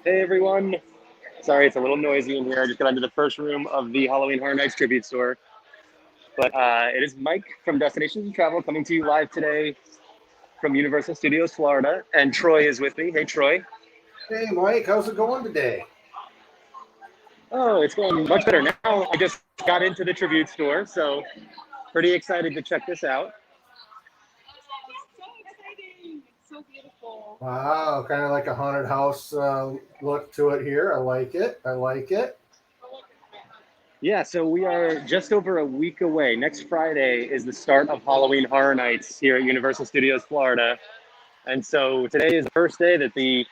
Hey everyone. Sorry, it's a little noisy in here. I just got into the first room of the Halloween Horror Nights tribute store. But it is Mike from Destinations and Travel coming to you live today from Universal Studios, Florida. And Troy is with me. Hey, Troy. Hey, Mike, how's it going today? Oh, it's going much better now. I just got into the tribute store, so pretty excited to check this out. So exciting. It's so beautiful. Wow, kind of like a haunted house look to it here. I like it. I like it. Yeah, so we are just over a week away. Next Friday is the start of Halloween Horror Nights here at Universal Studios, Florida. And so today is the first day that the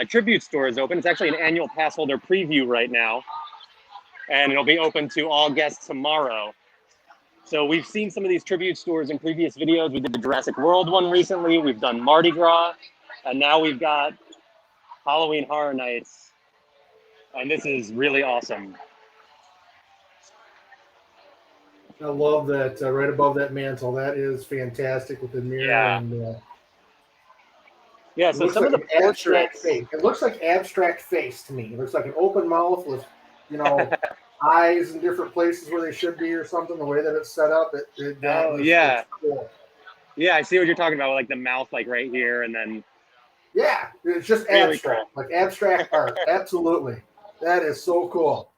tribute store is open. It's actually an annual pass holder preview right now, and it'll be open to all guests tomorrow. So we've seen some of these tribute stores in previous videos. We did the Jurassic World one recently. We've done Mardi Gras, and now we've got Halloween Horror Nights, and this is really awesome. I love that right above that mantle. That is fantastic with the mirror. Yeah. And, Yeah, so some of the abstract portraits. face. It looks like abstract face to me. It looks like an open mouth with, eyes in different places where they should be or something. The way that it's set up, Yeah. it's cool. Yeah, I see what you're talking about, like the mouth, like right here, and then. Yeah, it's just Really abstract, cool. like abstract art. Absolutely, that is so cool.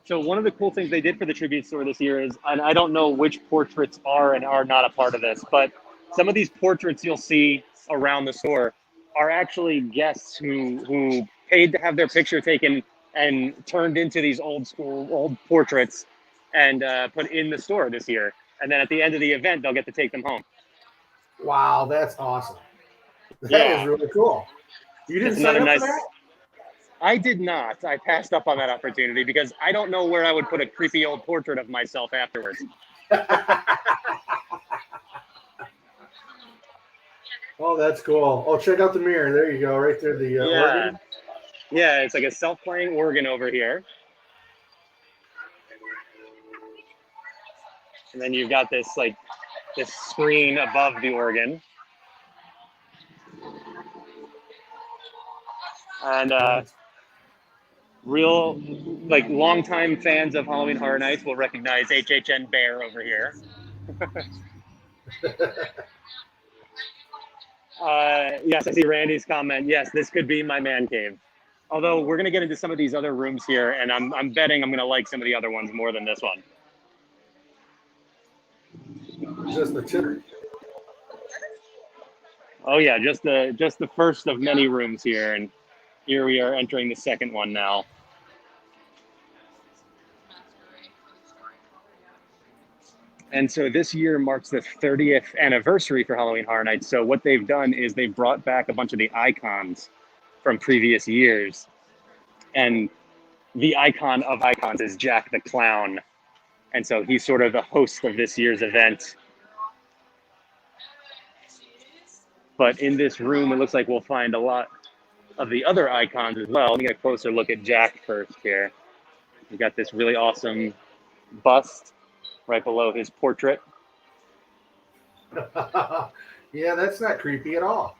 So one of the cool things they did for the tribute store this year is, and I don't know which portraits are and are not a part of this, but some of these portraits you'll see around the store are actually guests who paid to have their picture taken and turned into these old portraits and put in the store this year. And then at the end of the event, they'll get to take them home. Wow, that's awesome. That Yeah. is really cool. You didn't It's sign another up nice. for that? I did not. I passed up on that opportunity because I don't know where I would put a creepy old portrait of myself afterwards. Oh, that's cool. Oh, check out the mirror. There you go, right there. The organ. Yeah, it's like a self-playing organ over here. And then you've got this screen above the organ. And real, longtime fans of Halloween Horror Nights will recognize HHN Bear over here. Yes, I see Randy's comment. Yes, this could be my man cave. Although we're going to get into some of these other rooms here, and I'm betting I'm going to like some of the other ones more than this one. Just the tip. Oh yeah, just the first of many rooms here, and here we are entering the second one now. And so this year marks the 30th anniversary for Halloween Horror Nights. So what they've done is they've brought back a bunch of the icons from previous years. And the icon of icons is Jack the Clown. And so he's sort of the host of this year's event. But in this room, it looks like we'll find a lot of the other icons as well. Let me get a closer look at Jack first here. We've got this really awesome bust right below his portrait. Yeah, that's not creepy at all.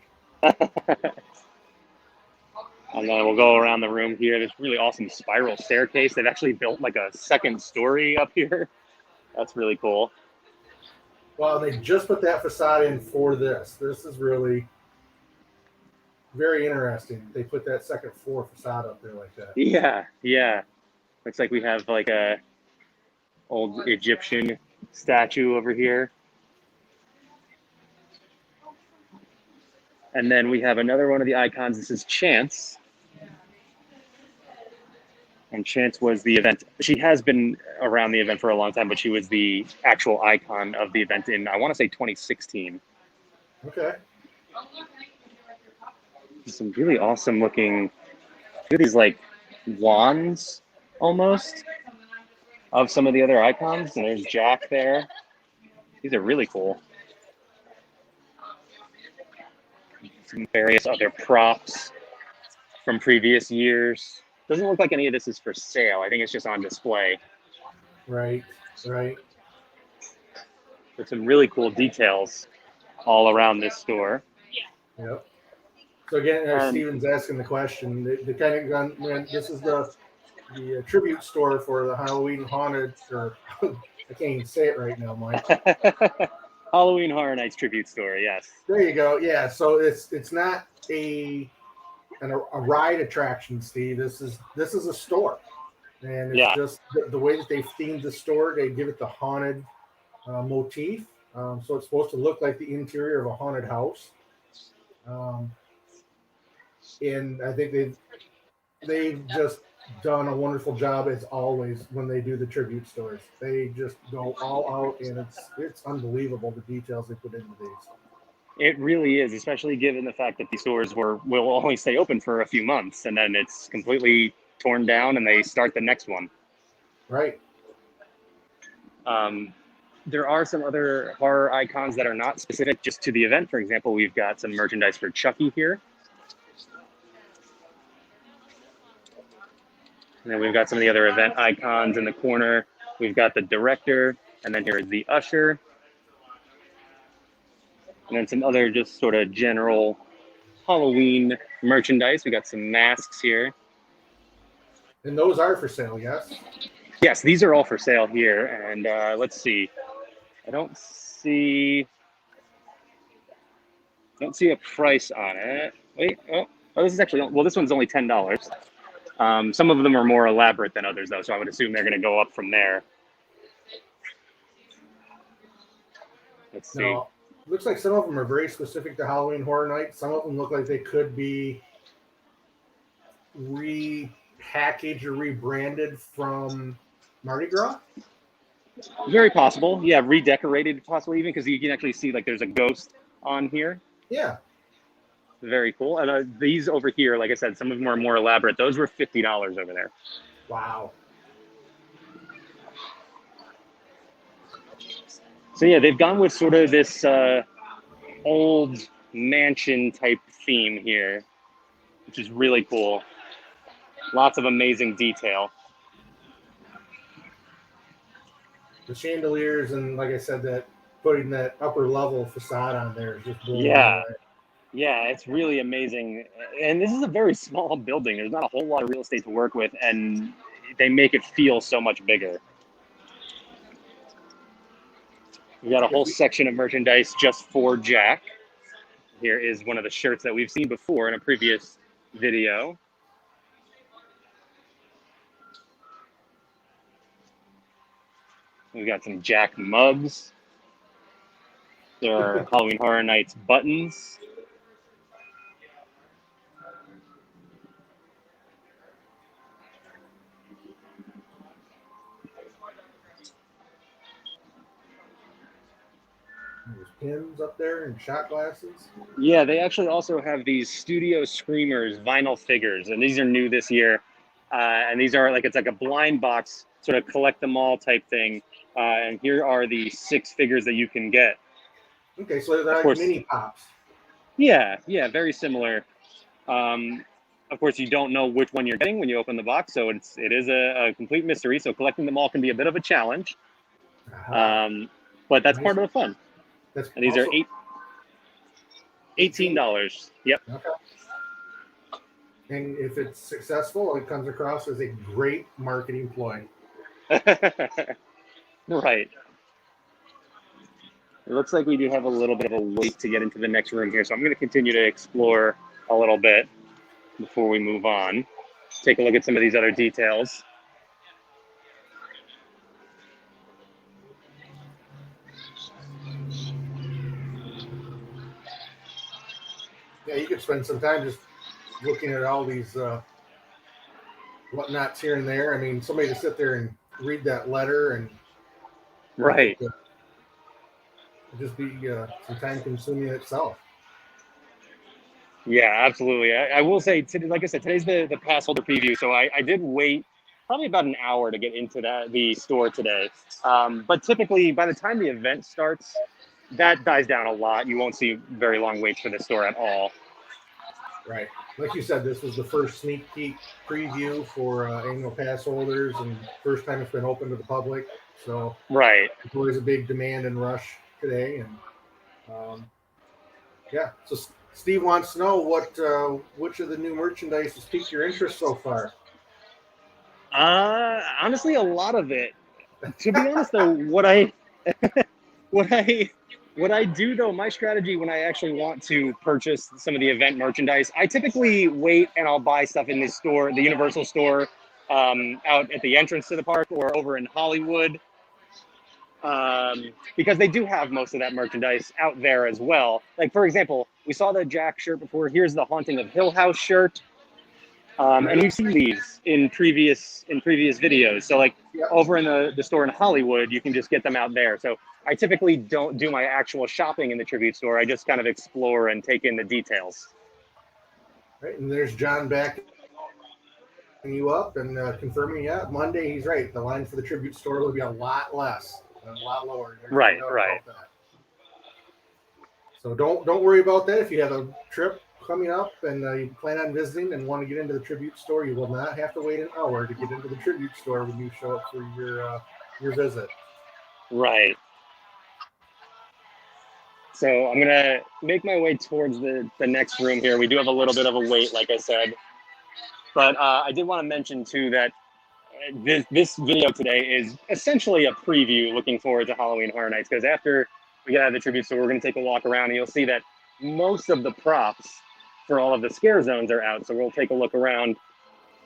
And then we'll go around the room here. This really awesome spiral staircase. They've actually built like a second story up here. That's really cool. Wow, they just put that facade in for this. This is really very interesting. They put that second floor facade up there like that. Yeah. Looks like we have like a old Egyptian statue over here. And then we have another one of the icons. This is Chance. And Chance was the event. She has been around the event for a long time, but she was the actual icon of the event in, I want to say, 2016. Okay. Some really awesome looking, look at these like wands almost of some of the other icons. And there's Jack there. These are really cool. Some various other props from previous years. Doesn't look like any of this is for sale. I think it's just on display. Right. There's some really cool details all around this store. Yep. So again, And- Steven's asking the question. The kind of gun. Man, this is the tribute store for the Halloween haunted. Or I can't even say it right now, Mike. Halloween Horror Nights tribute store. Yes. There you go. Yeah. So it's not a ride attraction, Steve. This is a store, and it's Yeah. just the way that they've themed the store. They give it the haunted motif, so it's supposed to look like the interior of a haunted house. And I think they've just done a wonderful job as always when they do the tribute stores. They just go all out, and it's unbelievable the details they put into these. It really is, especially given the fact that these stores will only stay open for a few months, and then it's completely torn down, and they start the next one. Right. There are some other horror icons that are not specific just to the event. For example, we've got some merchandise for Chucky here. And then we've got some of the other event icons in the corner. We've got the director, and then here is the usher. And then some other just sort of general Halloween merchandise. We got some masks here. And those are for sale, yes? Yes, these are all for sale here. And let's see. I don't see a price on it. Wait, oh, this is actually, well, this one's only $10. Some of them are more elaborate than others, though, so I would assume they're going to go up from there. Let's see. No, looks like some of them are very specific to Halloween Horror Nights. Some of them look like they could be repackaged or rebranded from Mardi Gras. Very possible. Yeah, redecorated possibly even, because you can actually see like there's a ghost on here. Yeah. Very cool. And these over here, like I said, some of them are more elaborate. Those were $50 over there. Wow. So yeah, they've gone with sort of this old mansion type theme here, which is really cool. Lots of amazing detail. The chandeliers and, like I said, that putting that upper level facade on there is just blowing me Yeah. away. Yeah, it's really amazing. And this is a very small building. There's not a whole lot of real estate to work with, and they make it feel so much bigger. We got a whole section of merchandise just for Jack. Here is one of the shirts that we've seen before in a previous video. We've got some Jack mugs. There are Halloween Horror Nights buttons. There's pins up there and shot glasses. Yeah, they actually also have these Studio Screamers vinyl figures, and these are new this year. And these are like, it's like a blind box, sort of collect them all type thing. And here are the 6 figures that you can get. Okay, so they're Of like course. mini pops. Yeah, very similar. Of course, you don't know which one you're getting when you open the box, so it is a complete mystery. So collecting them all can be a bit of a challenge, but that's part of the fun. That's And these are also- $18. Yep. Okay. And if it's successful, it comes across as a great marketing ploy. Right. It looks like we do have a little bit of a wait to get into the next room here, so I'm going to continue to explore a little bit before we move on. Take a look at some of these other details. Yeah, you could spend some time just looking at all these whatnots here and there. I mean, somebody to sit there and read that letter and Right. it'd just be some time consuming itself. Yeah, absolutely. I will say, like I said, today's the pass holder preview, so I did wait probably about an hour to get into the store today. But typically, by the time the event starts, that dies down a lot. You won't see very long waits for the store at all. Right. Like you said, this was the first sneak peek preview for annual pass holders and first time it's been open to the public. So Right. there's always a big demand and rush today. And yeah, so Steve wants to know which of the new merchandise has piqued your interest so far. Honestly, a lot of it. To be honest, though, what I what I what I do though, my strategy when I actually want to purchase some of the event merchandise, I typically wait and I'll buy stuff in the store, the Universal store, out at the entrance to the park or over in Hollywood, because they do have most of that merchandise out there as well. Like for example, we saw the Jack shirt before. Here's the Haunting of Hill House shirt. And we've seen these in previous videos. So like Yep. over in the store in Hollywood, you can just get them out there. So I typically don't do my actual shopping in the tribute store. I just kind of explore and take in the details. Right, and there's John backing you up and confirming, yeah, Monday he's right. The line for the tribute store will be a lot less and a lot lower. There's no Right, doubt right. about that. So don't worry about that. If you have a trip coming up and you plan on visiting and want to get into the tribute store, you will not have to wait an hour to get into the tribute store when you show up for your visit. Right. So I'm gonna make my way towards the next room here. We do have a little bit of a wait, like I said, but I did want to mention too that this video today is essentially a preview looking forward to Halloween Horror Nights, because after we get out of the tribute store, we're going to take a walk around and you'll see that most of the props for all of the scare zones are out. So we'll take a look around.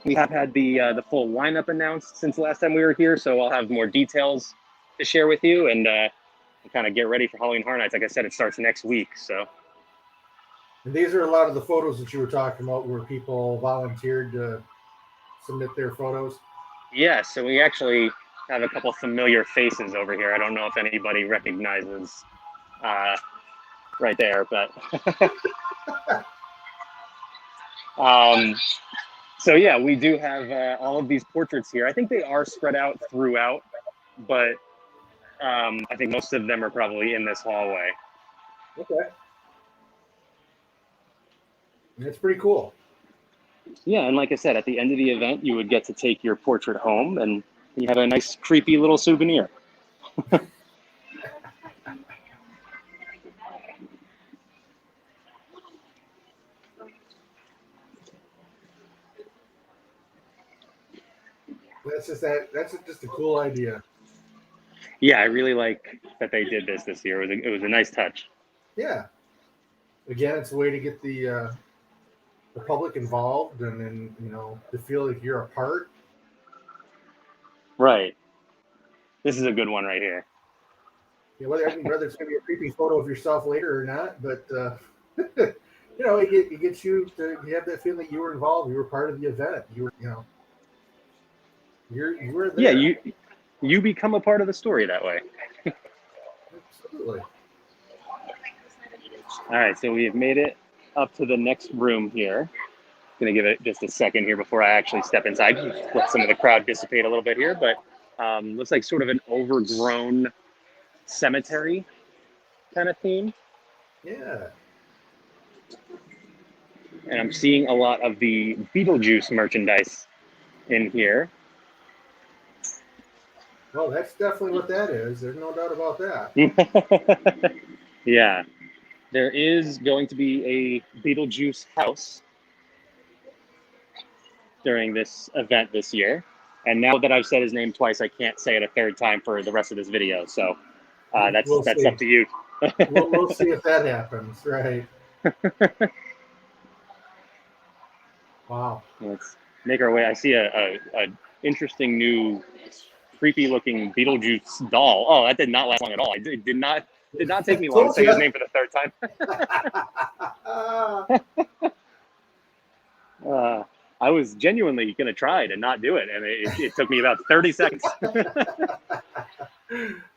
We have had the full lineup announced since the last time we were here, so I'll have more details to share with you and kind of get ready for Halloween Horror Nights. Like I said, it starts next week. So. And these are a lot of the photos that you were talking about where people volunteered to submit their photos. Yeah, so we actually have a couple familiar faces over here. I don't know if anybody recognizes right there, but so yeah, we do have all of these portraits here. I think they are spread out throughout, but I think most of them are probably in this hallway. Okay. That's pretty cool. Yeah, and like I said, at the end of the event, you would get to take your portrait home and you have a nice, creepy little souvenir. That's just a cool idea. Yeah, I really like that they did this year. It was a nice touch. Yeah. Again, it's a way to get the public involved and then, to feel like you're a part. Right. This is a good one right here. Yeah, whether it's going to be a creepy photo of yourself later or not, but it gets you to have that feeling that you were involved, you were part of the event, you were there. Yeah, you become a part of the story that way. Absolutely. All right, so we have made it up to the next room here. Going to give it just a second here before I actually step inside. Let some of the crowd dissipate a little bit here, but looks like sort of an overgrown cemetery kind of theme. Yeah. And I'm seeing a lot of the Beetlejuice merchandise in here. Well, that's definitely what that is. There's no doubt about that. Yeah. There is going to be a Beetlejuice house during this event this year. And now that I've said his name twice, I can't say it a third time for the rest of this video. So that's up to you. We'll see if that happens. Right. Wow. Let's make our way. I see a interesting new creepy looking Beetlejuice doll. Oh, that did not last long at all. It did not take me long to say his name for the third time. I was genuinely going to try to not do it, and it took me about 30 seconds.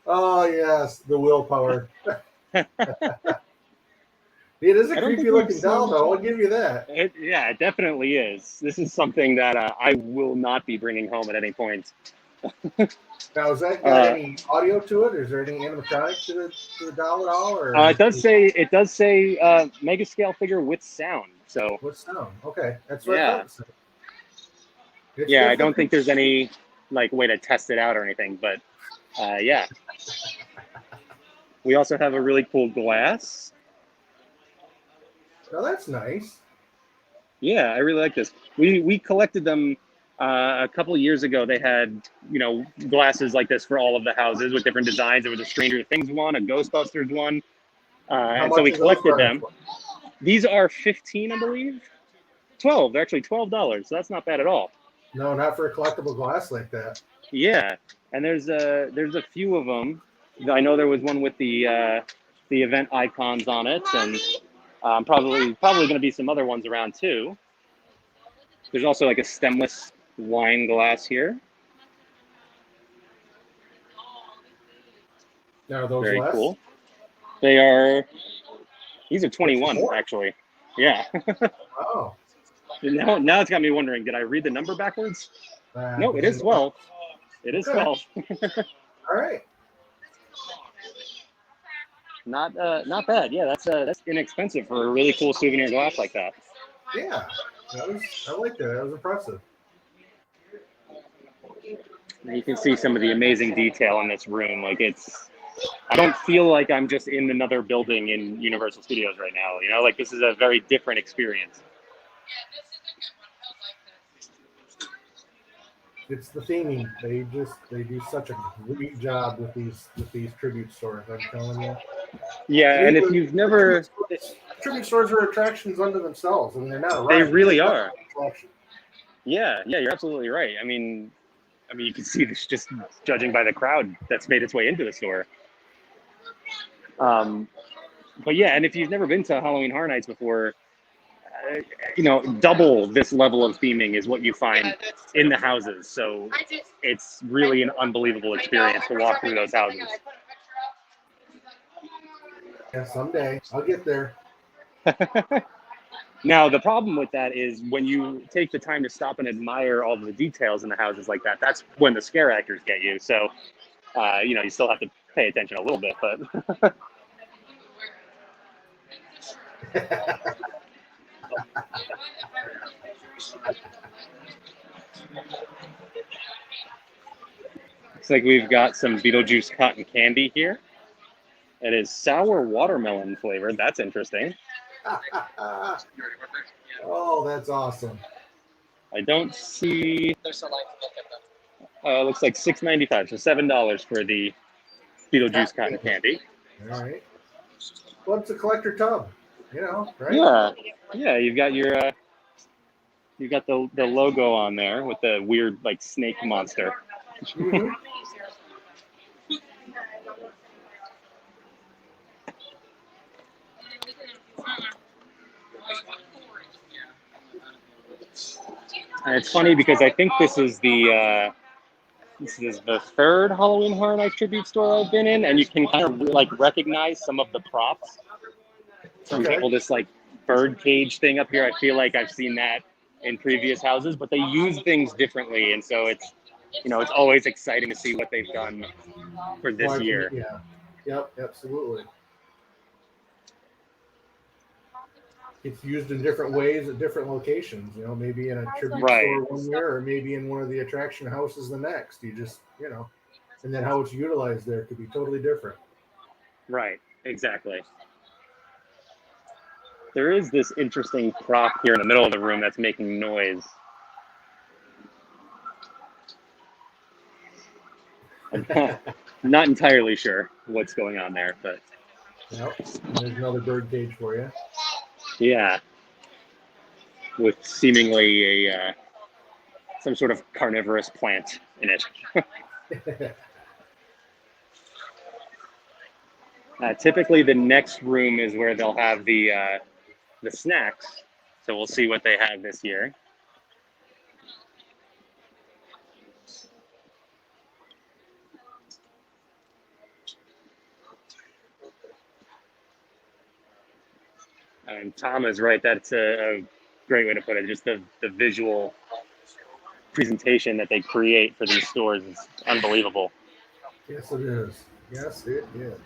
Oh, yes, the willpower. It is a creepy looking doll, though. I'll give you that. It definitely is. This is something that I will not be bringing home at any point. Now, has that got any audio to it? Or is there any animatronic to the doll at all? Or it does say mega scale figure with sound. So with sound, okay, that's what I thought. Yeah, I don't think there's any way to test it out or anything, but yeah. We also have a really cool glass. Now that's nice. Yeah, I really like this. We collected them a couple of years ago. They had, glasses like this for all of the houses with different designs. There was a Stranger Things one, a Ghostbusters one, How and so much we is those collected starting them. for? These are 15, I believe. 12. They're actually $12, so that's not bad at all. No, not for a collectible glass like that. Yeah, and there's a few of them. I know there was one with the event icons on it, and probably going to be some other ones around too. There's also like a stemless wine glass here. Now are those Very less? cool. They are. These are 21 more? actually. Yeah. Oh. Now it's got me wondering. Did I read the number backwards? No, it is 12. It is Okay. 12. All right. Not bad. Yeah, that's inexpensive for a really cool souvenir glass like that. Yeah. I like that. That was impressive. You can see some of the amazing detail in this room. I don't feel like I'm just in another building in Universal Studios right now. Like this is a very different experience. It's the theming. They do such a great job with these tribute stores. I'm telling you. Yeah, and if you've never, tribute stores are attractions unto themselves. I mean, they're not a they ride. really are. Attraction. Yeah, you're absolutely right. I mean, you can see this just judging by the crowd that's made its way into the store. But yeah, and if you've never been to Halloween Horror Nights before, double this level of theming is what you find in the houses. So it's really an unbelievable experience to walk through those houses. Yeah, someday I'll get there. Now, the problem with that is when you take the time to stop and admire all the details in the houses like that, that's when the scare actors get you. So, you still have to pay attention a little bit, but. Looks like we've got some Beetlejuice cotton candy here. It is sour watermelon flavored. That's interesting. Oh, that's awesome. I don't see. Looks like $6.95, so $7 for the Beetlejuice cotton candy. All right. Well, it's a collector tub, right? Yeah. You've got the logo on there with the weird snake monster. Mm-hmm. And it's funny because I think this is the third Halloween Horror Nights tribute store I've been in, and you can kind of recognize some of the props. For example, this bird cage thing up here, I feel like I've seen that in previous houses, but they use things differently, and so it's always exciting to see what they've done for this year. Yeah. Yep, absolutely. It's used in different ways at different locations, maybe in a tribute store one year or maybe in one of the attraction houses the next. You just, and then how it's utilized there could be totally different. Right, exactly. There is this interesting prop here in the middle of the room that's making noise. I'm not entirely sure what's going on there, but. Yep, there's another bird cage for you. Yeah, with seemingly some sort of carnivorous plant in it. Typically, the next room is where they'll have the snacks. So we'll see what they have this year. And Tom is right. That's a great way to put it. Just the visual presentation that they create for these stores is unbelievable. Yes, it is. Yes, it is.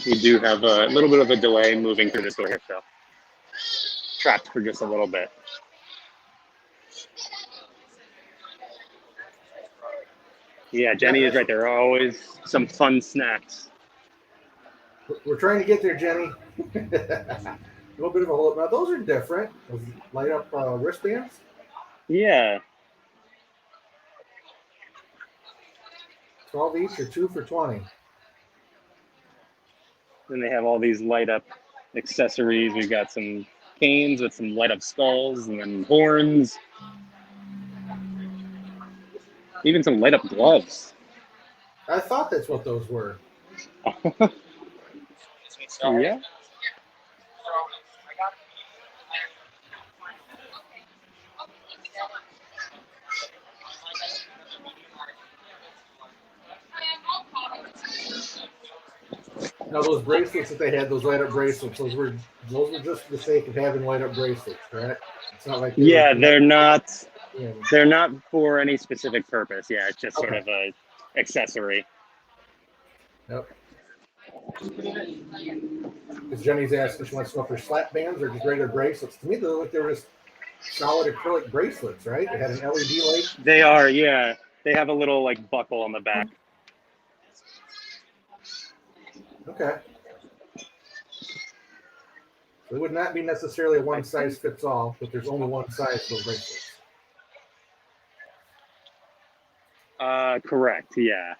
We do have a little bit of a delay moving through the store here, so. trapped for just a little bit. Yeah, Jenny is right. There are always some fun snacks. We're trying to get there, Jenny. A little bit of a hold. Now those are different. Those light up wristbands. Yeah. 12 each or 2 for 20. Then they have all these light up accessories. We've got some canes with some light up skulls and then horns. Even some light up gloves. I thought that's what those were. Yeah. Now those bracelets that they had, those light up bracelets, those were just for the sake of having light up bracelets, correct? It's not like Yeah, they're not Yeah. they're not for any specific purpose. Yeah, it's just sort Okay. of a accessory. Yep. Because Jenny's asking, she wants to know if they're slap bands or just regular bracelets. To me, they look like they were just solid acrylic bracelets, right? They had an LED light. They are, yeah. They have a little like buckle on the back. Okay. So it would not be necessarily a one size fits all, but there's only one size for bracelets. Correct, yeah.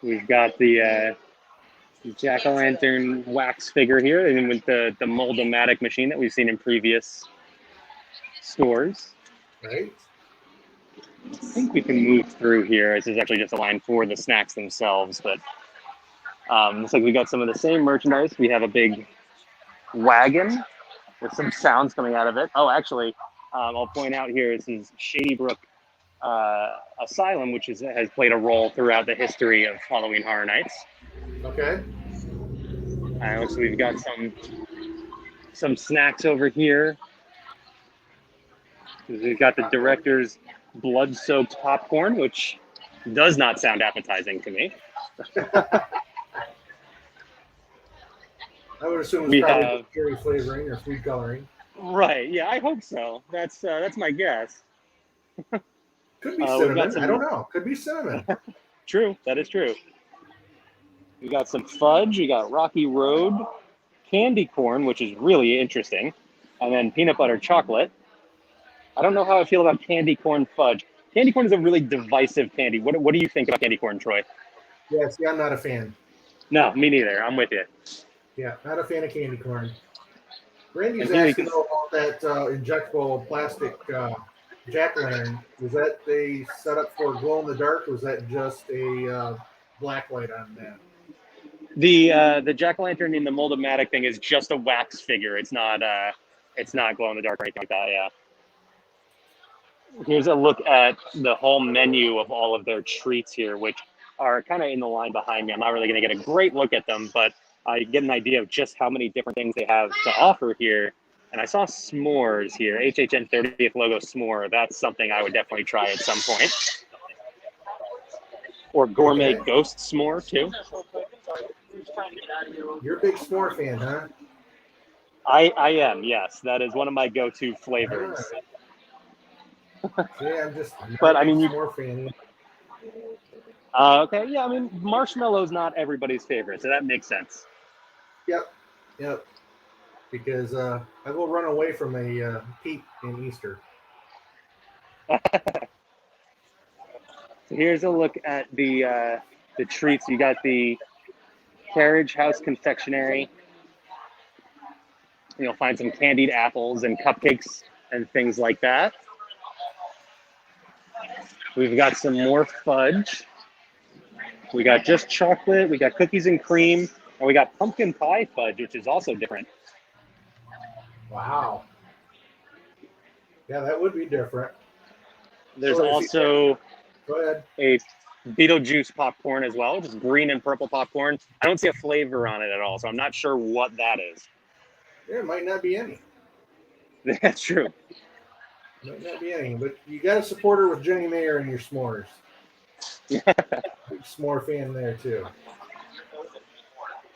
We've got the jack-o'-lantern wax figure here, and with the Mold-O-Matic machine that we've seen in previous stores. Right? I think we can move through here. This is actually just a line for the snacks themselves, but looks like we got some of the same merchandise. We have a big wagon with some sounds coming out of it. Oh, actually, I'll point out here, this is Shady Brook Asylum, which has played a role throughout the history of Halloween Horror Nights. Okay. So we've got some snacks over here. We've got the director's blood-soaked popcorn, which does not sound appetizing to me. I would assume We it's probably have- cherry flavoring or food coloring. Right? Yeah, I hope so. That's my guess. Could be we've got cinnamon. some- I don't know. Could be cinnamon. True, that is true. We got some fudge. We got Rocky Road, candy corn, which is really interesting, and then peanut butter chocolate. I don't know how I feel about candy corn fudge. Candy corn is a really divisive candy. What do you think about candy corn, Troy? Yeah, see, I'm not a fan. No, me neither. I'm with you. Yeah, not a fan of candy corn. Randy's And here you asking can- about that injectable plastic jack-o'-lantern. Was that they set up for glow in the dark, or was that just a black light on that? The jack-o'-lantern in the Mold-O-Matic thing is just a wax figure. It's not glow in the dark or anything like that. Yeah. Here's a look at the whole menu of all of their treats here, which are kind of in the line behind me. I'm not really going to get a great look at them, but I get an idea of just how many different things they have to offer here. And I saw s'mores here, HHN 30th logo s'more. That's something I would definitely try at some point. Or gourmet ghost s'more too. You're a big s'more fan, huh? I am, yes. That is one of my go-to flavors. Yeah, I'm But, a I mean, big you- s'more fan. Okay, yeah, I mean, marshmallow's not everybody's favorite, so that makes sense. Yep. Because I will run away from a peep in Easter. So here's a look at the treats. You got the Carriage House Confectionery. You'll find some candied apples and cupcakes and things like that. We've got some more fudge. We got just chocolate. We got cookies and cream. And we got pumpkin pie fudge, which is also different. Wow. Yeah, that would be different. There's So is also Go ahead. a Beetlejuice popcorn as well, just green and purple popcorn. I don't see a flavor on it at all, so I'm not sure what that is. There might not be any. That's true. Might not be any, but you got to support her with Jenny Mayer and your s'mores. Big s'more fan there too.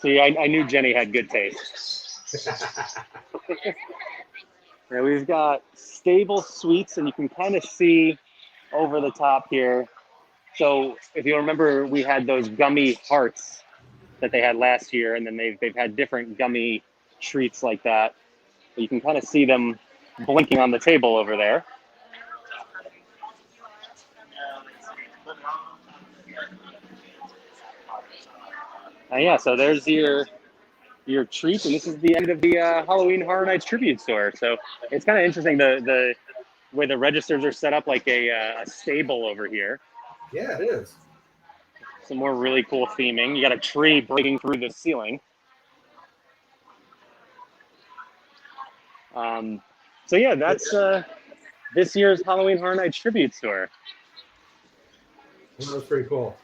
See, I knew Jenny had good taste. Yeah, we've got stable sweets, and you can kind of see over the top here. So if you remember, we had those gummy hearts that they had last year, and then they've had different gummy treats like that. You can kind of see them blinking on the table over there. Yeah, so there's your treat, and this is the end of the Halloween Horror Nights tribute store. So it's kind of interesting the way the registers are set up, like a stable over here. Yeah, it is. Some more really cool theming. You got a tree breaking through the ceiling. So yeah, that's this year's Halloween Horror Nights tribute store. That was pretty cool.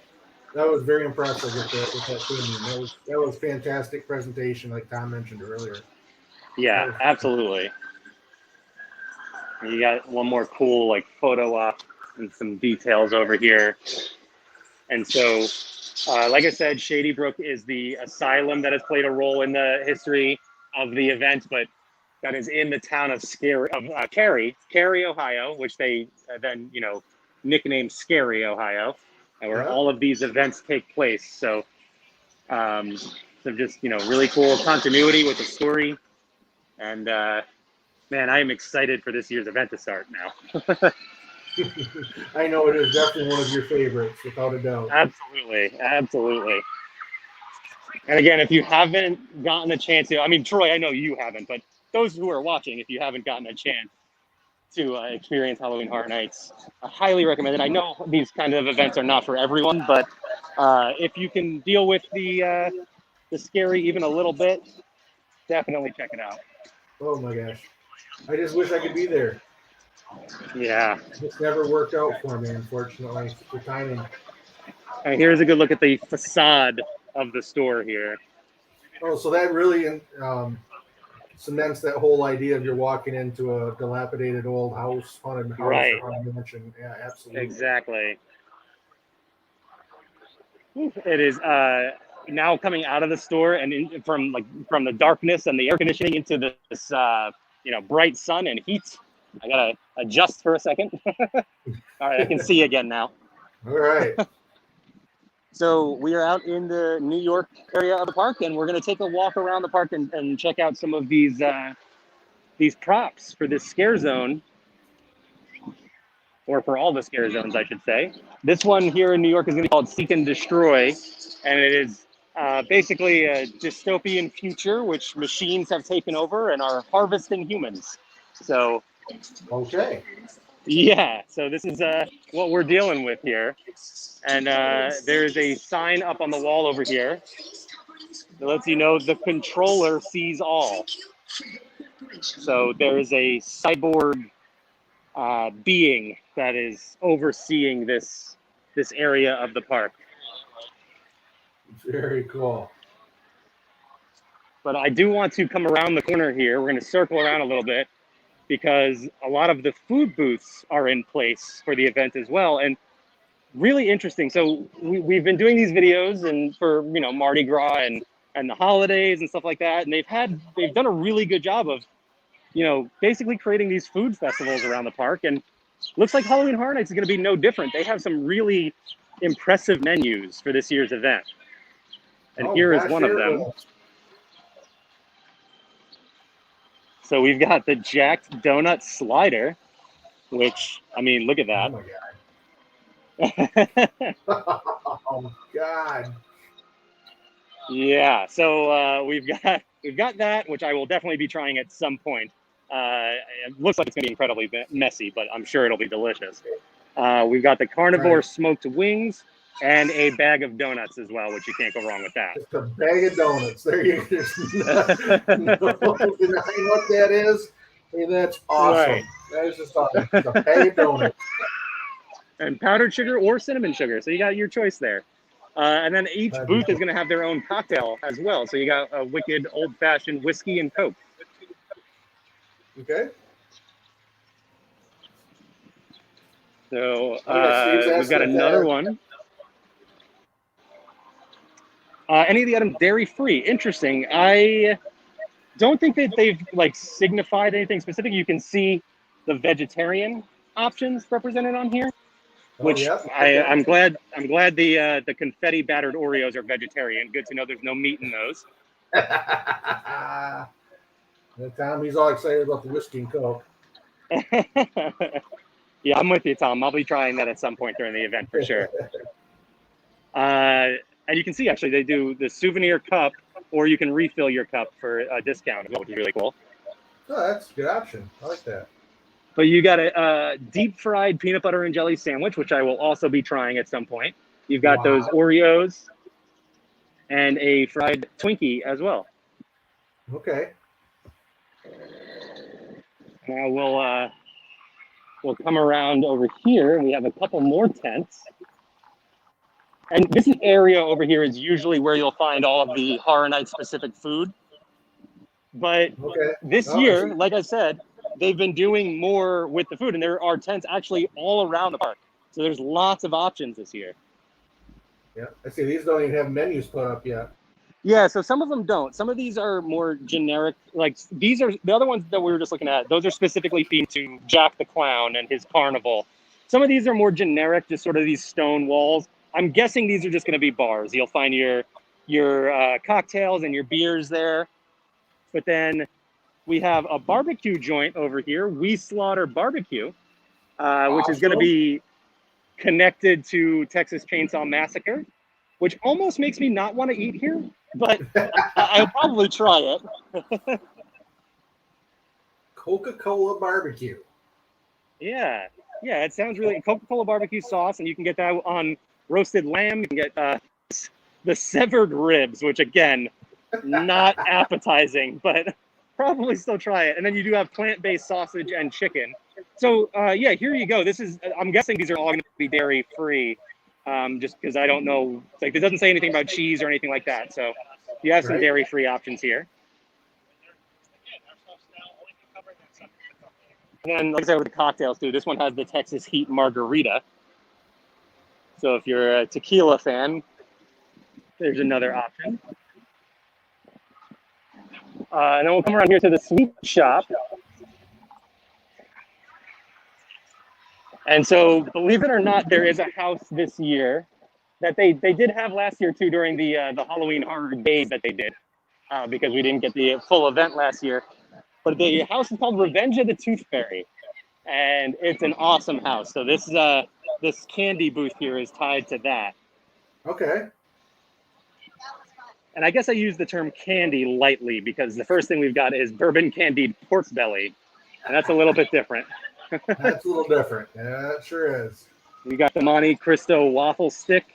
That was very impressive with that theme. That was fantastic presentation, like Tom mentioned earlier. Yeah, absolutely. You got one more cool like photo op and some details over here. And so, like I said, Shady Brook is the asylum that has played a role in the history of the event, but that is in the town of Cary, Ohio, which they then nicknamed Scary, Ohio, and where all of these events take place. So, some just really cool continuity with the story, and man, I am excited for this year's event to start now. I know it is definitely one of your favorites, without a doubt. Absolutely. And again, if you haven't gotten a chance to, I mean, Troy, I know you haven't, but those who are watching, if you haven't gotten a chance to experience Halloween Horror Nights, I highly recommend it. I know these kind of events are not for everyone, but if you can deal with the scary even a little bit, definitely check it out. Oh my gosh. I just wish I could be there. Yeah. It's never worked out for me, unfortunately, for timing. And here's a good look at the facade of the store here. Oh, so that really cements that whole idea of you're walking into a dilapidated old house, haunted house, Right. or haunted mansion. Yeah, absolutely. Exactly. It is now coming out of the store and from the darkness and the air conditioning into this bright sun and heat. I gotta adjust for a second. All right, I can see again now. All right. So we are out in the New York area of the park, and we're gonna take a walk around the park and check out some of these props for this scare zone, or for all the scare zones, I should say. This one here in New York is gonna be called Seek and Destroy, and it is basically a dystopian future which machines have taken over and are harvesting humans. So. Okay. Yeah, so this is what we're dealing with here. And there's a sign up on the wall over here that lets you know the controller sees all. So there is a cyborg being that is overseeing this area of the park. Very cool. But I do want to come around the corner here. We're going to circle around a little bit, because a lot of the food booths are in place for the event as well. And really interesting. So we've been doing these videos and for, Mardi Gras and the holidays and stuff like that. And they've done a really good job of, basically creating these food festivals around the park. And looks like Halloween Horror Nights is going to be no different. They have some really impressive menus for this year's event. And here is one of them. So we've got the Jacked Donut Slider, which, I mean, look at that. Oh my God. Yeah, so we've got that, which I will definitely be trying at some point. It looks like it's gonna be incredibly messy, but I'm sure it'll be delicious. We've got the carnivore smoked wings and a bag of donuts as well, which you can't go wrong with that. Just a bag of donuts. There you go. No denying what that is. Hey, that's awesome. Right. That is just awesome. It's a bag of donuts. And powdered sugar or cinnamon sugar. So you got your choice there. And then each booth is going to have their own cocktail as well. So you got a wicked old-fashioned whiskey and Coke. Okay. So we've got another one. Any of the items dairy free. Interesting. I don't think that they've like signified anything specific. You can see the vegetarian options represented on here, Oh, which yep. Okay. I'm glad the confetti battered Oreos are vegetarian. Good to know there's no meat in those. Tom, he's all excited about the whiskey and coke. Yeah, I'm with you, Tom. I'll be trying that at some point during the event for sure. And you can see actually they do the souvenir cup, or you can refill your cup for a discount, which is really cool. Oh, that's a good option. I like that. But you got a deep fried peanut butter and jelly sandwich, which I will also be trying at some point. You've got those Oreos and a fried Twinkie as well. Okay. Now we'll come around over here, and we have a couple more tents. And this area over here is usually where you'll find all of the Horror Nights specific food. But this year, like I said, they've been doing more with the food, and there are tents actually all around the park. So there's lots of options this year. Yeah, I see. These don't even have menus put up yet. Yeah, so some of them don't. Some of these are more generic. Like these are the other ones that we were just looking at. Those are specifically themed to Jack the Clown and his carnival. Some of these are more generic, just sort of these stone walls. I'm guessing these are just going to be bars. You'll find your cocktails and your beers there. But then we have a barbecue joint over here, We Slaughter Barbecue, which is going to be connected to Texas Chainsaw Massacre, which almost makes me not want to eat here, but I'll probably try it. Coca-Cola barbecue. Yeah, it sounds really Coca-Cola barbecue sauce, and you can get that on roasted lamb. You can get the severed ribs, which again, not appetizing, but probably still try it. And then you do have plant-based sausage and chicken. So yeah, here you go. This is, I'm guessing these are all going to be dairy free, just because I don't know. Like it doesn't say anything about cheese or anything like that. So you have some dairy free options here. And then, like I said, with the cocktails too, this one has the Texas Heat Margarita. So if you're a tequila fan, there's another option. And then we'll come around here to the sweet shop. And so, believe it or not, there is a house this year that they did have last year too during the Halloween Horror Days that they did, because we didn't get the full event last year. But the house is called Revenge of the Tooth Fairy, and it's an awesome house. So this candy booth here is tied to that. Okay. And I guess I use the term candy lightly because the first thing we've got is bourbon candied pork belly, and that's a little bit different. That's a little different. Yeah, it sure is. We got the Monte Cristo waffle stick,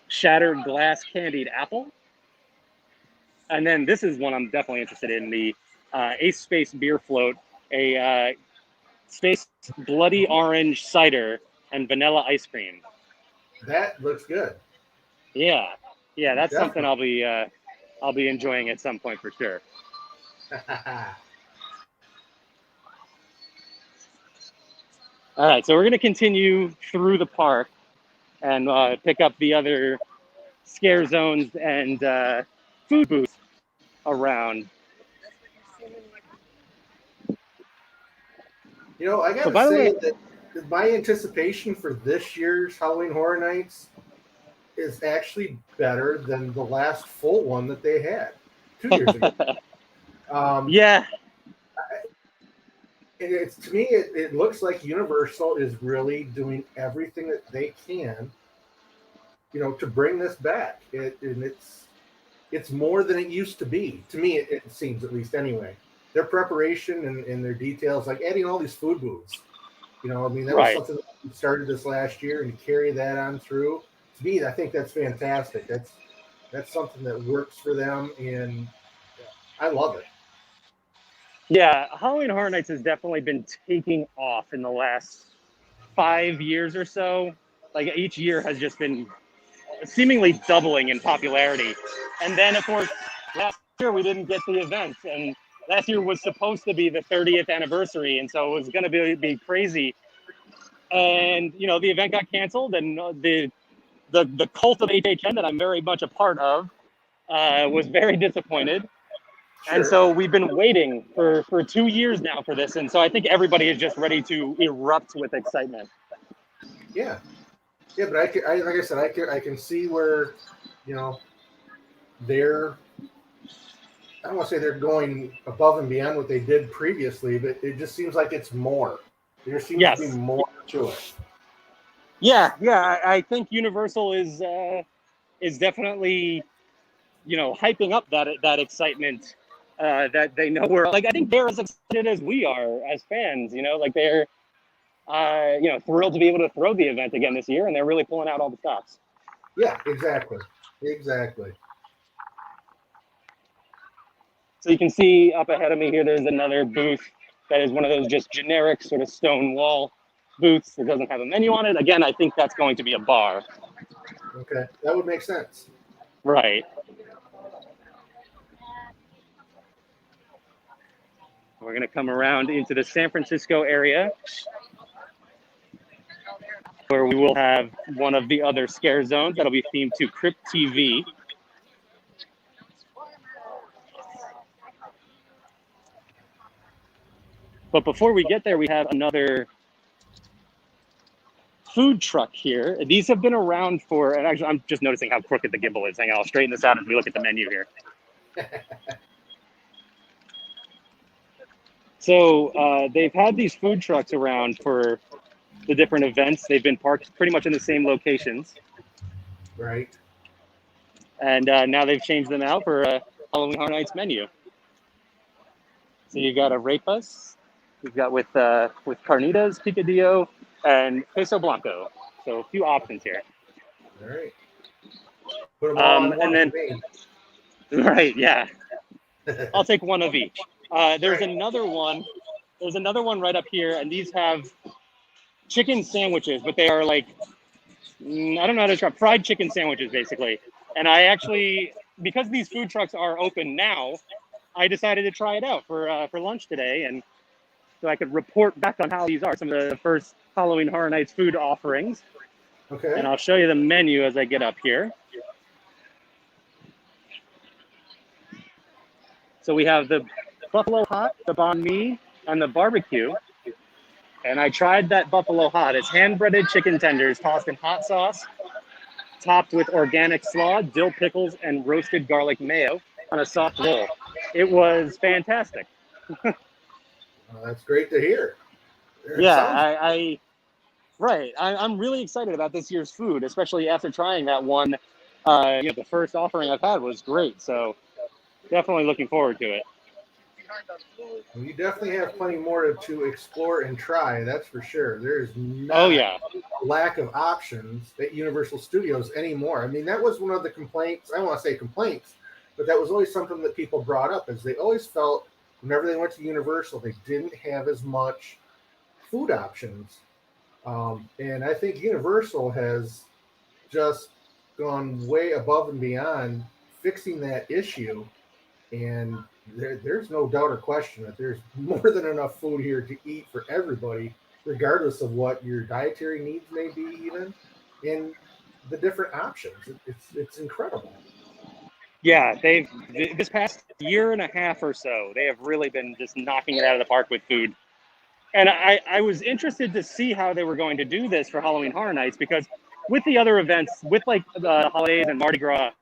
shattered glass candied apple. And then this is one I'm definitely interested in, the Ace Space beer float, a space bloody orange cider and vanilla ice cream. That looks good. Yeah, that's something I'll be enjoying at some point for sure. All right, so we're going to continue through the park and pick up the other scare zones and food booths around. You know, I got to say that my anticipation for this year's Halloween Horror Nights is actually better than the last full one that they had 2 years ago. Yeah. It's to me, it looks like Universal is really doing everything that they can, you know, to bring this back. It's more than it used to be. To me, it seems, at least anyway. Their preparation and their details, like adding all these food booths. You know, I mean, that was something that we started this last year, and to carry that on through. To me, I think that's fantastic. That's something that works for them, and I love it. Yeah, Halloween Horror Nights has definitely been taking off in the last 5 years or so. Like each year has just been seemingly doubling in popularity. And then, of course, last year we didn't get the event, and last year was supposed to be the 30th anniversary, and so it was going to be crazy. And you know, the event got canceled, and the cult of HHN that I'm very much a part of was very disappointed. Sure. And so we've been waiting for 2 years now for this. And so I think everybody is just ready to erupt with excitement. Yeah. Yeah, but like I said, I can see where, you know, they're, I don't want to say they're going above and beyond what they did previously, but it just seems like it's more. There seems to be Yes. more to it. Yeah. I think Universal is definitely, hyping up that excitement that they know we're like. I think they're as excited as we are as fans. Like they're thrilled to be able to throw the event again this year, and they're really pulling out all the stops. Yeah, exactly. So you can see up ahead of me here, there's another booth that is one of those just generic sort of stone wall booths that doesn't have a menu on it. Again, I think that's going to be a bar. Okay, that would make sense. Right. We're going to come around into the San Francisco area, where we will have one of the other scare zones that'll be themed to Crypt TV. But before we get there, we have another food truck here. These have been around for, and actually I'm just noticing how crooked the gimbal is. Hang on, I'll straighten this out as we look at the menu here. So they've had these food trucks around for the different events. They've been parked pretty much in the same locations. Right. And now they've changed them out for a Halloween Horror Nights menu. So you got arepas. We've got with carnitas, picadillo, and queso blanco. So a few options here. All right. Put them all on one and then, right, yeah. I'll take one of each. There's another one. There's another one right up here, and these have chicken sandwiches, but they are like, I don't know how to describe, fried chicken sandwiches, basically. And I actually, because these food trucks are open now, I decided to try it out for lunch today, and so I could report back on how these are, some of the first Halloween Horror Nights food offerings. Okay. And I'll show you the menu as I get up here. So we have the Buffalo Hot, the banh mi, and the barbecue. And I tried that Buffalo Hot. It's hand-breaded chicken tenders tossed in hot sauce, topped with organic slaw, dill pickles, and roasted garlic mayo on a soft roll. It was fantastic. That's great to hear. Yeah, I'm really excited about this year's food, especially after trying that one. The first offering I've had was great, so definitely looking forward to it. You definitely have plenty more to explore and try, that's for sure. There's no lack of options at Universal Studios anymore. I mean, that was one of the complaints, I don't want to say complaints, but that was always something that people brought up, is they always felt whenever they went to Universal, they didn't have as much food options. And I think Universal has just gone way above and beyond fixing that issue. And there's no doubt or question that there's more than enough food here to eat for everybody, regardless of what your dietary needs may be, even, and the different options. It's incredible. Yeah, this past year and a half or so, they have really been just knocking it out of the park with food. And I was interested to see how they were going to do this for Halloween Horror Nights, because with the other events, with like the holidays and Mardi Gras,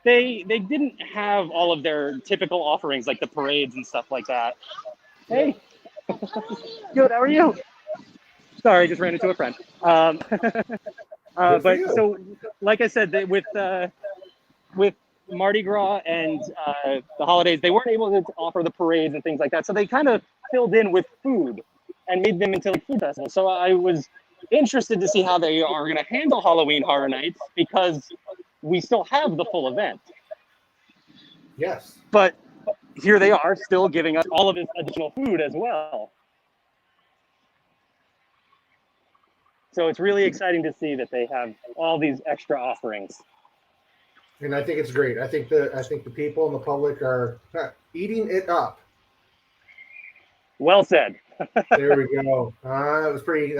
they didn't have all of their typical offerings, like the parades and stuff like that. Hey, good, how are you? Sorry, I just ran into a friend. But so, like I said, with Mardi Gras and the holidays, they weren't able to offer the parades and things like that. So they kind of filled in with food and made them into like food festivals. So I was interested to see how they are going to handle Halloween Horror Nights, because we still have the full event. Yes. But here they are still giving us all of this additional food as well. So it's really exciting to see that they have all these extra offerings. And I think it's great. I think the people and the public are eating it up. Well said. There we go. That was pretty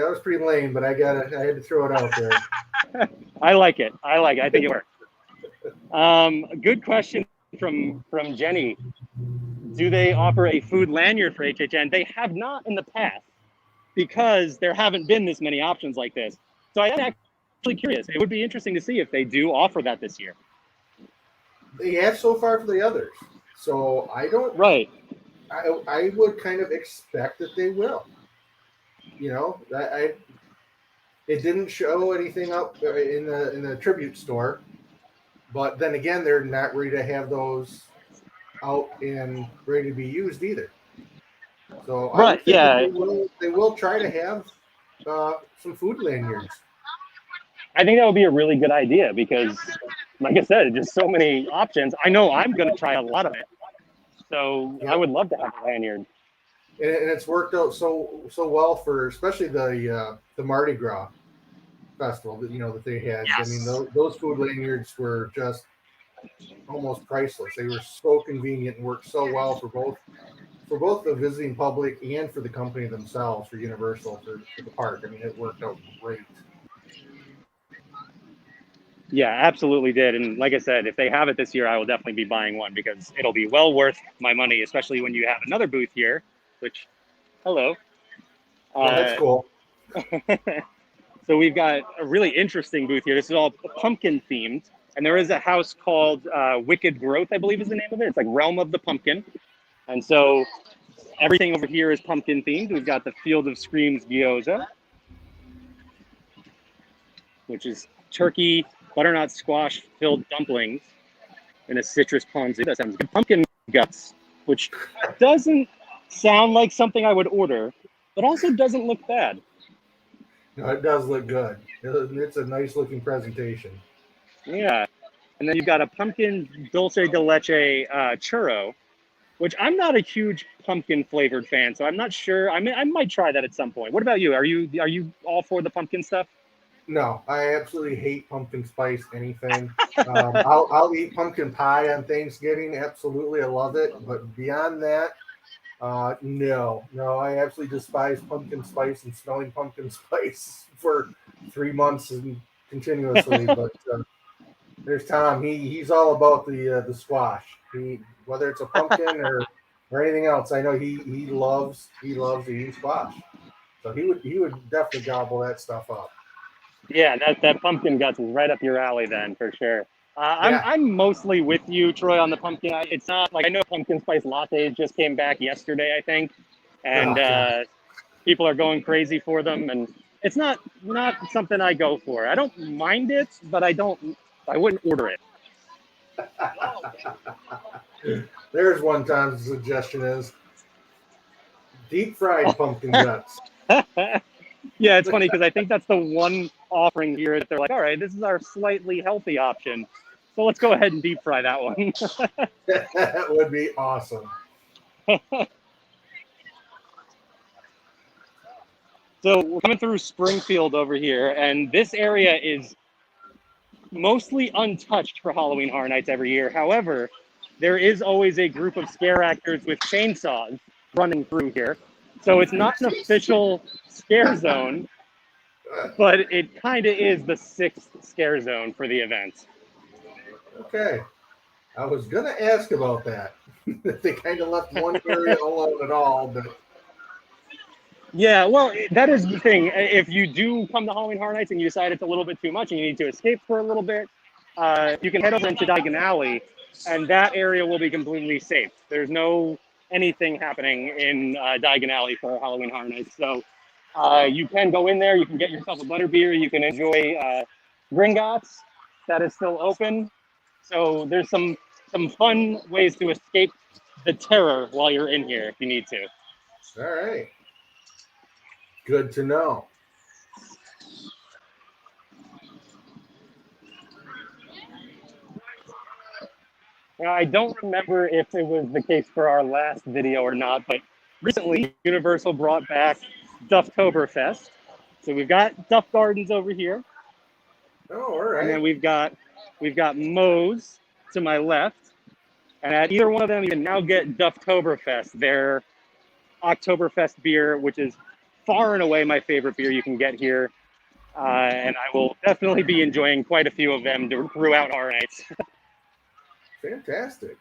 lame, but I had to throw it out there. I like it. I think it worked. Good question from Jenny. Do they offer a food lanyard for HHN? They have not in the past because there haven't been this many options like this. So I'm actually curious. It would be interesting to see if they do offer that this year. They have so far for the others. So I don't. Right. I would kind of expect that they will. You know, it didn't show anything up in the tribute store, but then again, they're not ready to have those out and ready to be used either. So I Right. would think Yeah. that they will try to have some food lanyards. I think that would be a really good idea because, like I said, just so many options. I know I'm going to try a lot of it. So Yep. I would love to have a lanyard. And it's worked out so well for especially the Mardi Gras festival that that they had. Yes. I mean, those food lanyards were just almost priceless. They were so convenient and worked so well for both the visiting public and for the company themselves, for Universal, for the park. I mean, it worked out great. Yeah, absolutely did. And like I said, if they have it this year, I will definitely be buying one because it'll be well worth my money, especially when you have another booth here, which, hello. Yeah, that's cool. So we've got a really interesting booth here. This is all pumpkin themed. And there is a house called Wicked Growth, I believe is the name of it. It's like Realm of the Pumpkin. And so everything over here is pumpkin themed. We've got the Field of Screams gyoza, which is turkey, butternut squash filled dumplings in a citrus ponzu. That sounds good. Pumpkin guts, which doesn't sound like something I would order, but also doesn't look bad. No, it does look good. It's a nice looking presentation. Yeah. And then you've got a pumpkin dulce de leche churro, which I'm not a huge pumpkin flavored fan, so I'm not sure. I mean, I might try that at some point. What about you? Are you all for the pumpkin stuff? No, I absolutely hate pumpkin spice anything. I'll eat pumpkin pie on Thanksgiving. Absolutely, I love it. But beyond that, no. I absolutely despise pumpkin spice and smelling pumpkin spice for 3 months and continuously. But there's Tom. He's all about the squash. Whether it's a pumpkin or anything else, I know he loves eating squash. So he would definitely gobble that stuff up. Yeah, that pumpkin guts is right up your alley then, for sure. I'm mostly with you, Troy, on the pumpkin. It's not like I know pumpkin spice lattes just came back yesterday, I think, and people are going crazy for them, and it's not something I go for. I don't mind it, but I wouldn't order it. There's one time the suggestion is deep fried pumpkin guts. Yeah, it's funny because I think that's the one offering here that they're like, all right, this is our slightly healthy option. So let's go ahead and deep fry that one. That would be awesome. So we're coming through Springfield over here, and this area is mostly untouched for Halloween Horror Nights every year. However, there is always a group of scare actors with chainsaws running through here. So it's not an official scare zone, but it kind of is the 6th scare zone for the event. Okay. I was going to ask about that. They kind of left one area alone at all, but... Yeah, well, that is the thing. If you do come to Halloween Horror Nights and you decide it's a little bit too much and you need to escape for a little bit, you can head over into Diagon Alley, and that area will be completely safe. There's no anything happening in Diagon Alley for Halloween Horror Nights. So you can go in there, you can get yourself a butterbeer, you can enjoy Gringotts, that is still open. So there's some fun ways to escape the terror while you're in here if you need to. All right. Good to know. Now, I don't remember if it was the case for our last video or not, but recently Universal brought back Dufftoberfest. So we've got Duff Gardens over here. Oh, all right. And then we've got Moe's to my left. And at either one of them, you can now get Dufftoberfest, their Oktoberfest beer, which is far and away my favorite beer you can get here. And I will definitely be enjoying quite a few of them throughout our nights. Fantastic.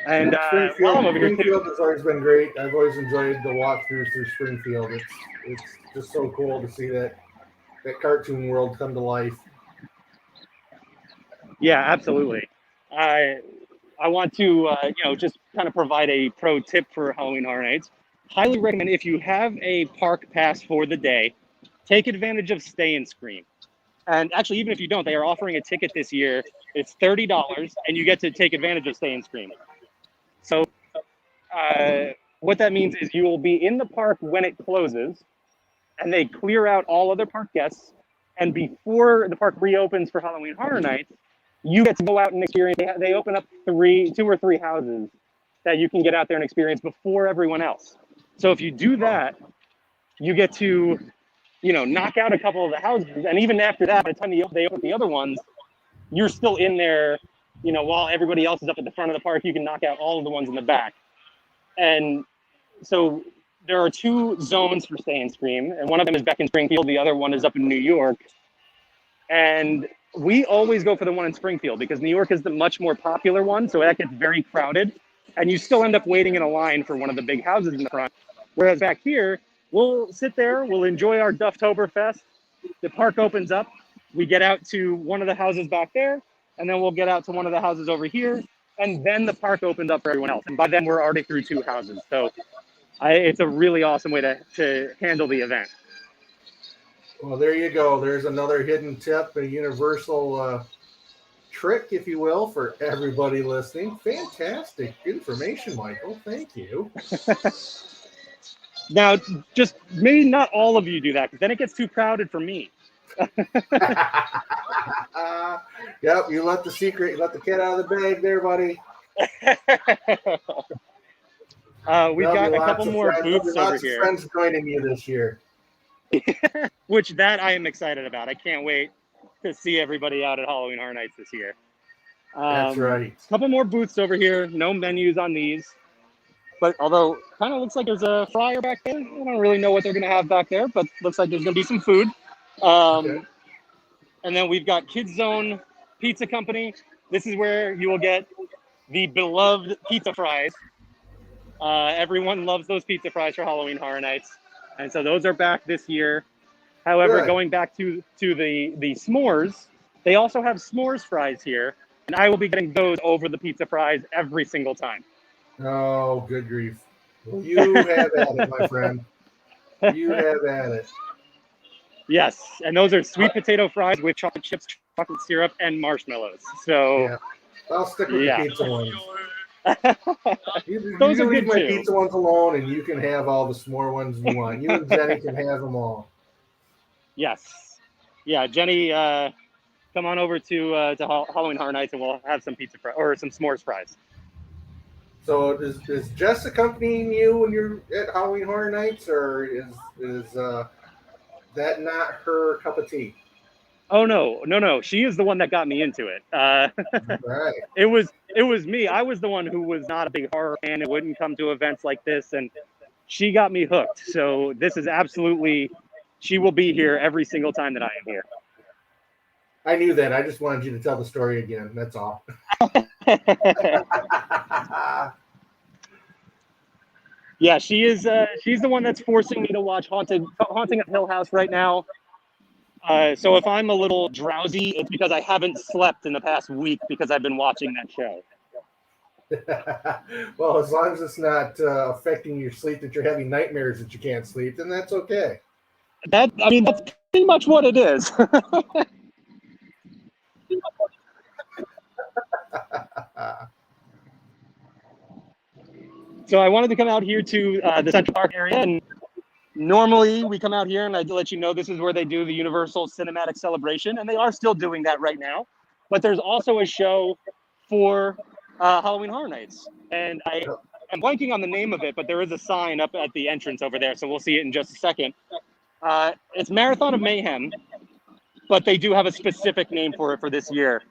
And Springfield, while I'm over here too, Springfield has always been great. I've always enjoyed the walkthroughs through Springfield. It's just so cool to see that cartoon world come to life. yeah, absolutely. I want to just kind of provide a pro tip for Halloween Horror Nights. Highly recommend, if you have a park pass for the day, take advantage of Stay and Scream. And actually, even if you don't, they are offering a ticket this year. It's $30, and you get to take advantage of Stay and Scream. So what that means is you will be in the park when it closes, and they clear out all other park guests. And before the park reopens for Halloween Horror Nights, you get to go out and experience. They open up 2 or 3 houses that you can get out there and experience before everyone else. So if you do that, you get to, knock out a couple of the houses, and even after that, by the time they open the other ones, you're still in there. While everybody else is up at the front of the park, you can knock out all of the ones in the back. And so there are 2 zones for Stay and Scream, and one of them is back in Springfield. The other one is up in New York. And we always go for the one in Springfield because New York is the much more popular one, so that gets very crowded, and you still end up waiting in a line for one of the big houses in the front. Whereas back here, we'll sit there, we'll enjoy our Dufftoberfest. The park opens up, we get out to one of the houses back there, and then we'll get out to one of the houses over here, and then the park opens up for everyone else. And by then, we're already through 2 houses. So it's a really awesome way to handle the event. Well, there you go. There's another hidden tip, a universal trick, if you will, for everybody listening. Fantastic information, Michael. Thank you. Now, just maybe not all of you do that, because then it gets too crowded for me. Yep, you let the cat out of the bag there, buddy. We've got a couple more booths over here. Lots of friends joining you this year. Which that I am excited about. I can't wait to see everybody out at Halloween Horror Nights this year. That's right. A couple more booths over here. No menus on these. But although kind of looks like there's a fryer back there. I don't really know what they're going to have back there, but looks like there's going to be some food. Okay. And then we've got Kids Zone Pizza Company. This is where you will get the beloved pizza fries. Everyone loves those pizza fries for Halloween Horror Nights. And so those are back this year. However, Good. Going back to the s'mores, they also have s'mores fries here. And I will be getting those over the pizza fries every single time. Oh, good grief. Well, you have at it, my friend. You have at it. Yes, and those are sweet potato fries with chocolate chips, chocolate syrup, and marshmallows. So Yeah. I'll stick with the pizza ones. You Those are leave good my too. pizza ones alone, and you can have all the s'more ones you want. You and Jenny can have them all. Yes. Yeah, Jenny, come on over to Halloween Horror Nights, and we'll have some pizza or some s'mores fries. So is Jess accompanying you when you're at Halloween Horror Nights, or is that not her cup of tea? Oh no! She is the one that got me into it. Right. It was me. I was the one who was not a big horror fan and wouldn't come to events like this, and she got me hooked. So this is absolutely. She will be here every single time that I am here. I knew that. I just wanted you to tell the story again. That's all. Yeah, she is. She's the one that's forcing me to watch Haunting of Hill House right now. So if I'm a little drowsy, it's because I haven't slept in the past week because I've been watching that show. Well, as long as it's not affecting your sleep, that you're having nightmares that you can't sleep, then that's okay. That's pretty much what it is. So I wanted to come out here to the Central Park area, and normally we come out here and I let you know this is where they do the Universal Cinematic Celebration, and they are still doing that right now. But there's also a show for Halloween Horror Nights, and I'm blanking on the name of it, but there is a sign up at the entrance over there, so we'll see it in just a second. It's Marathon of Mayhem, but they do have a specific name for it for this year.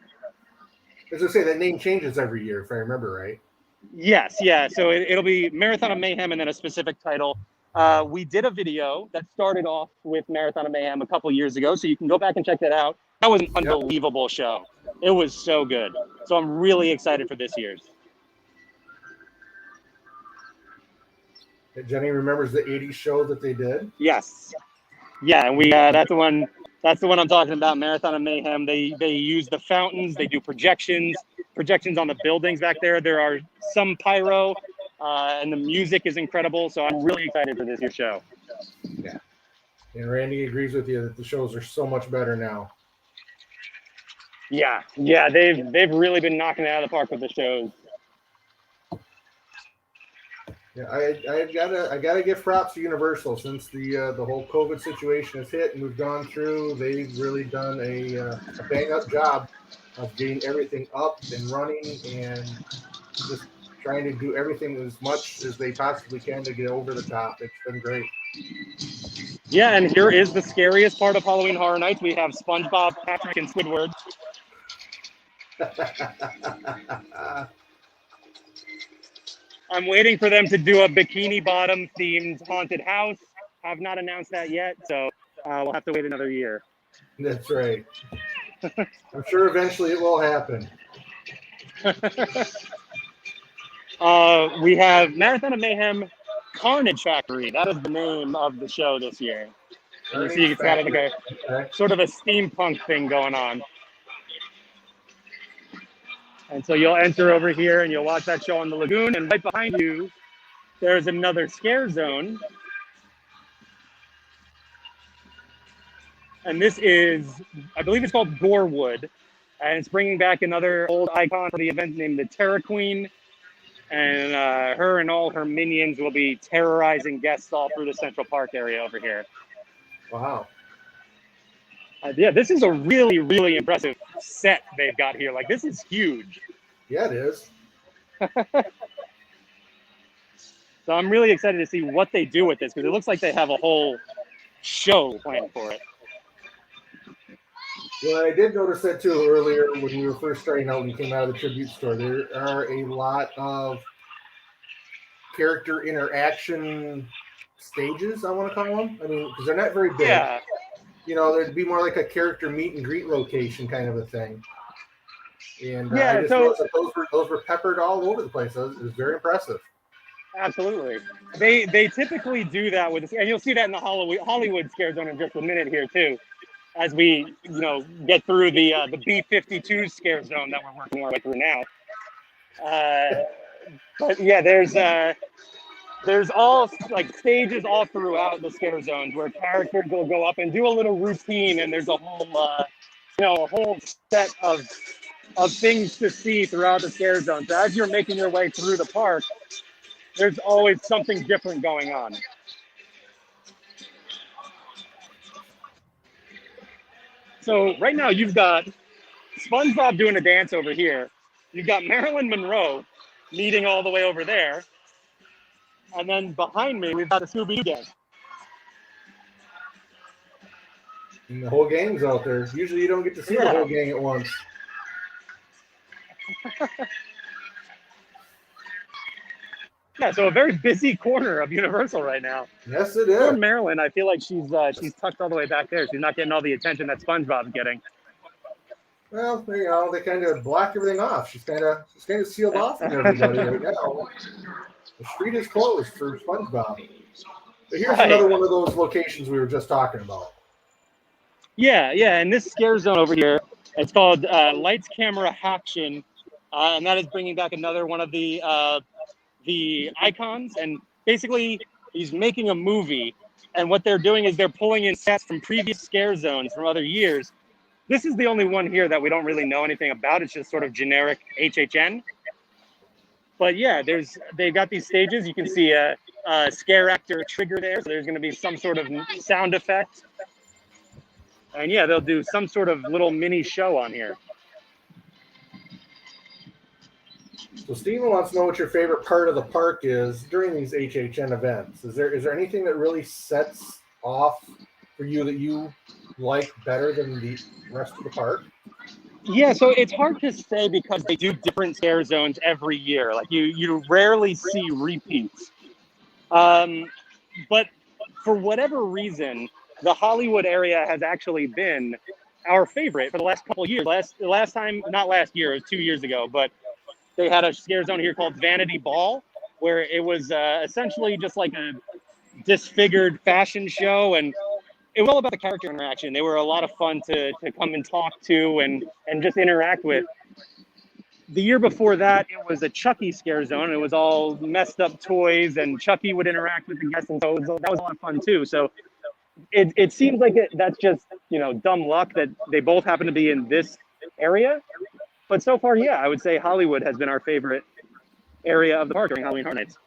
As I say, that name changes every year, if I remember right. Yes, yeah. So it'll be Marathon of Mayhem and then a specific title. We did a video that started off with Marathon of Mayhem a couple years ago, so you can go back and check that out. That was an unbelievable show. It was so good. So I'm really excited for this year's. Jenny remembers the '80s show that they did. Yes. Yeah, and we that's the one I'm talking about, Marathon of Mayhem. They use the fountains, they do projections on the buildings back there. There are some pyro, and the music is incredible. So I'm really excited for this year's show. Yeah. And Randy agrees with you that the shows are so much better now. Yeah, they've really been knocking it out of the park with the shows. Yeah, I gotta give props to Universal since the whole COVID situation has hit and we've gone through. They've really done a bang up job of getting everything up and running and just trying to do everything as much as they possibly can to get over the top. It's been great. Yeah, and here is the scariest part of Halloween Horror Nights. We have SpongeBob, Patrick, and Squidward. I'm waiting for them to do a Bikini Bottom themed haunted house. Have not announced that yet, so we'll have to wait another year. That's right. I'm sure eventually it will happen. We have Marathon of Mayhem Carnage Factory. That is the name of the show this year. And you see it's got like a sort of a steampunk thing going on. And so you'll enter over here and you'll watch that show on the lagoon. And right behind you, there's another scare zone. And this is, I believe it's called Gorewood. And it's bringing back another old icon for the event named the Terror Queen. And her and all her minions will be terrorizing guests all through the Central Park area over here. Wow. Yeah, this is a really, really impressive set they've got here. Like, this is huge. Yeah, it is. So I'm really excited to see what they do with this because it looks like they have a whole show planned for it. Well, I did notice that too earlier when we were first starting out when we came out of the tribute store. There are a lot of character interaction stages, I want to call them. I mean, because they're not very big. Yeah. You know, there'd be more like a character meet and greet location kind of a thing. And Yeah, I just so- noticed that those were peppered all over the place. It was very impressive. Absolutely. They typically do that with, and you'll see that in the Hollywood scare zone in just a minute here too, as we get through the B-52 scare zone that we're working our way through now. But yeah, there's all like stages all throughout the scare zones where characters will go up and do a little routine, and there's a whole set of things to see throughout the scare zone. So as you're making your way through the park, there's always something different going on. So right now you've got SpongeBob doing a dance over here. You've got Marilyn Monroe leading all the way over there. And then behind me, we've got a Scooby-Doo gang. And the whole gang's out there. Usually you don't get to see the whole gang at once. Yeah, so a very busy corner of Universal right now. Yes, it Poor is. Marilyn, I feel like she's tucked all the way back there. She's not getting all the attention that SpongeBob's getting. Well, they kind of blocked everything off. She's kind of sealed off from everybody right now. The street is closed for SpongeBob. But here's another one of those locations we were just talking about. Yeah, and this scare zone over here, it's called Lights, Camera, Action, and that is bringing back another one of the icons. And basically, he's making a movie, and what they're doing is they're pulling in sets from previous scare zones from other years. This is the only one here that we don't really know anything about. It's just sort of generic HHN. But yeah, they've got these stages. You can see a scare actor trigger there. So there's going to be some sort of sound effect. And yeah, they'll do some sort of little mini show on here. So Steven wants to know what your favorite part of the park is during these HHN events. Is there anything that really sets off for you that you like better than the rest of the park? Yeah, so it's hard to say because they do different scare zones every year. Like you rarely see repeats. But for whatever reason, the Hollywood area has actually been our favorite for the last couple of years. The last time, not last year, it was 2 years ago, but they had a scare zone here called Vanity Ball, where it was essentially just like a disfigured fashion show, and it was all about the character interaction. They were a lot of fun to come and talk to and just interact with. The year before that, it was a Chucky scare zone. It was all messed up toys, and Chucky would interact with the guests, and so that was a lot of fun too. So it seems like that's just, dumb luck that they both happen to be in this area. But so far, yeah, I would say Hollywood has been our favorite area of the park during Halloween Horror Nights.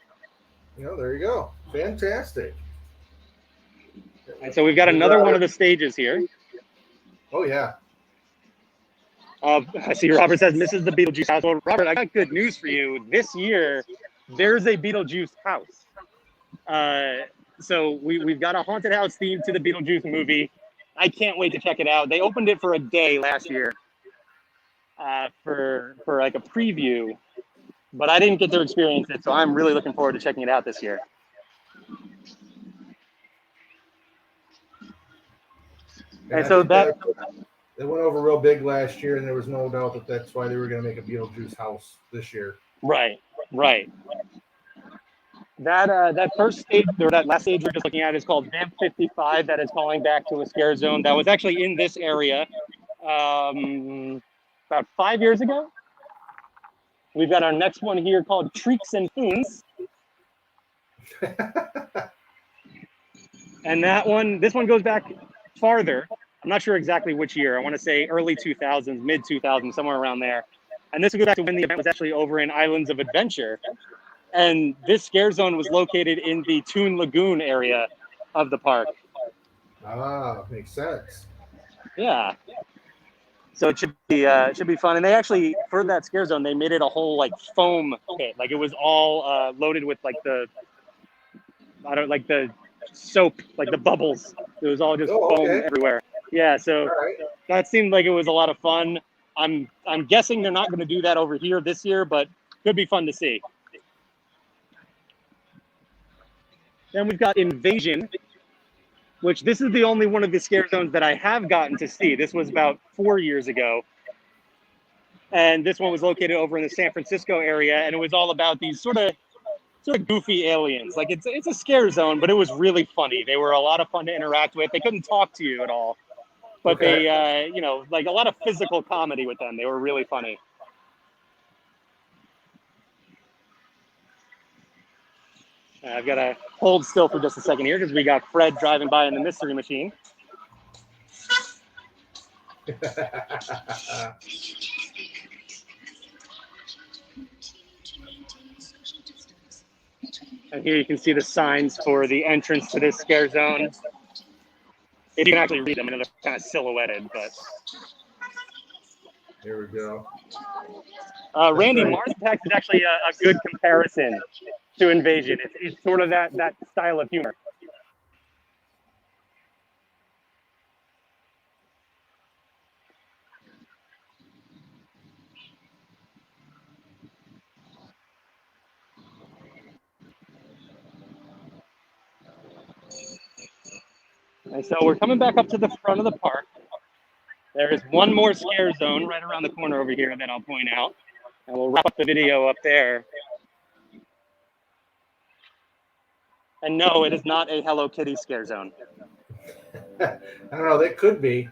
There you go. Fantastic. And so we've got another one of the stages here. Oh, yeah. I see Robert says, Mrs. the Beetlejuice house. Well, Robert, I got good news for you. This year, there's a Beetlejuice house. So we've got a haunted house theme to the Beetlejuice movie. I can't wait to check it out. They opened it for a day last year for like a preview, but I didn't get to experience it, so I'm really looking forward to checking it out this year. And so that they went over real big last year, and there was no doubt that that's why they were going to make a Beetlejuice house this year. Right. That first stage, or that last stage we're just looking at, is called Vamp 55. That is calling back to a scare zone that was actually in this area about 5 years ago. We've got our next one here called Treeks and Foons. And this one goes back farther. I'm not sure exactly which year. I want to say early 2000s, mid 2000s, somewhere around there. And this will go back to when the event was actually over in Islands of Adventure. And this scare zone was located in the Toon Lagoon area of the park. Ah, makes sense. Yeah. So it should be fun. And they actually, for that scare zone, they made it a whole like foam pit. Like it was all loaded with like the soap, like the bubbles. It was all just foam everywhere. Yeah, so that seemed like it was a lot of fun. I'm guessing they're not going to do that over here this year, but could be fun to see. Then we've got Invasion, which this is the only one of the scare zones that I have gotten to see. This was about 4 years ago. And this one was located over in the San Francisco area, and it was all about these sort of goofy aliens. Like it's a scare zone, but it was really funny. They were a lot of fun to interact with. They couldn't talk to you at all, but they, like a lot of physical comedy with them. They were really funny. I've got to hold still for just a second here because we got Fred driving by in the Mystery Machine. And here you can see the signs for the entrance to this scare zone. If you can actually read them, and they're kind of silhouetted, but. Here we go. Randy, Mars Attacks is actually a good comparison to Invasion. It's sort of that style of humor. And so we're coming back up to the front of the park. There is one more scare zone right around the corner over here that I'll point out. And we'll wrap up the video up there. And no, it is not a Hello Kitty scare zone. I don't know. That could be.